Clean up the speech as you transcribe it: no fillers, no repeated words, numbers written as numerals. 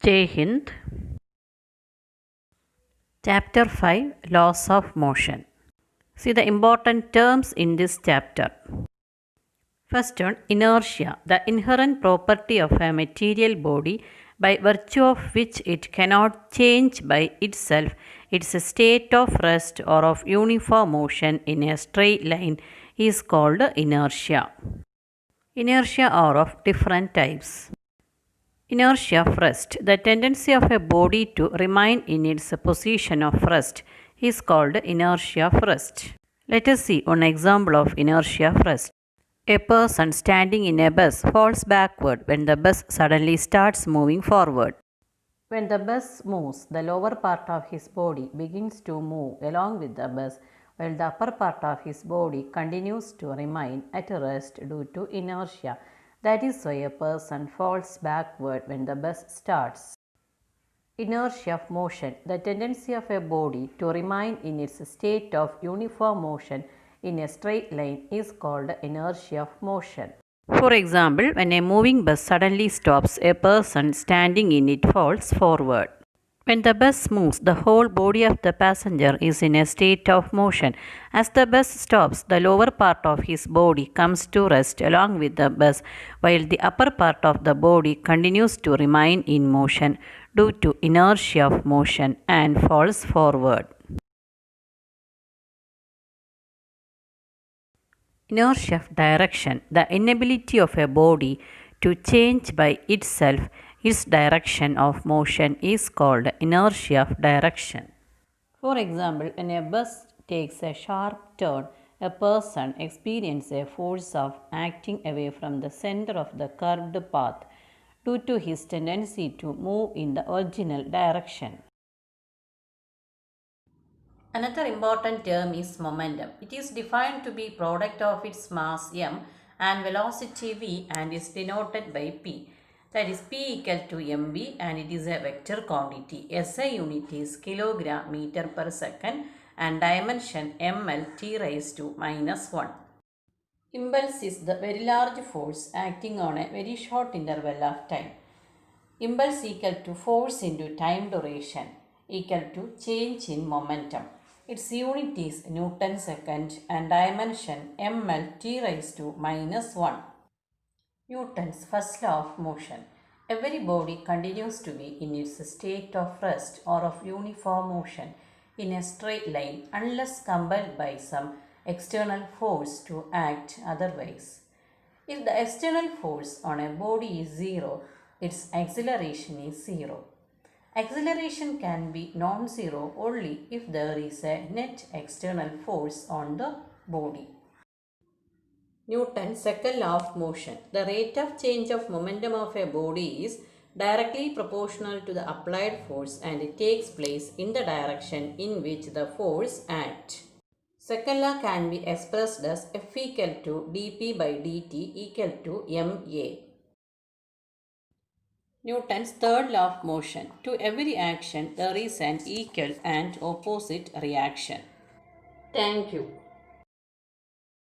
Jai Hind. Chapter 5 Laws of Motion. See the important terms in this chapter. First one, inertia, the inherent property of a material body by virtue of which it cannot change by itself its state of rest or of uniform motion in a straight line is called inertia. Inertia are of different types. Inertia of rest, the tendency of a body to remain in its position of rest, is called inertia of rest. Let us see one example of inertia of rest. A person standing in a bus falls backward when the bus suddenly starts moving forward. When the bus moves, the lower part of his body begins to move along with the bus, while the upper part of his body continues to remain at rest due to inertia. That is why a person falls backward when the bus starts. Inertia of motion, the tendency of a body to remain in its state of uniform motion in a straight line is called inertia of motion. For example, when a moving bus suddenly stops, a person standing in it falls forward. When the bus moves, the whole body of the passenger is in a state of motion. As the bus stops, the lower part of his body comes to rest along with the bus, while the upper part of the body continues to remain in motion due to inertia of motion and falls forward. Inertia of direction, the inability of a body to change by itself its direction of motion is called inertia of direction. For example, when a bus takes a sharp turn, a person experiences a force of acting away from the center of the curved path due to his tendency to move in the original direction. Another important term is momentum. It is defined to be product of its mass m and velocity v and is denoted by p. That is p equal to mv and it is a vector quantity. SI unit is kilogram meter per second and dimension ml t raised to minus 1. Impulse is the very large force acting on a very short interval of time. Impulse equal to force into time duration equal to change in momentum. Its unit is Newton second and dimension ml t raised to minus 1. Newton's first law of motion. Every body continues to be in its state of rest or of uniform motion in a straight line unless compelled by some external force to act otherwise. If the external force on a body is zero, its acceleration is zero. Acceleration can be non-zero only if there is a net external force on the body. Newton's second law of motion. The rate of change of momentum of a body is directly proportional to the applied force and it takes place in the direction in which the force acts. Second law can be expressed as F equal to dp by dt equal to ma. Newton's third law of motion. To every action, there is an equal and opposite reaction. Thank you.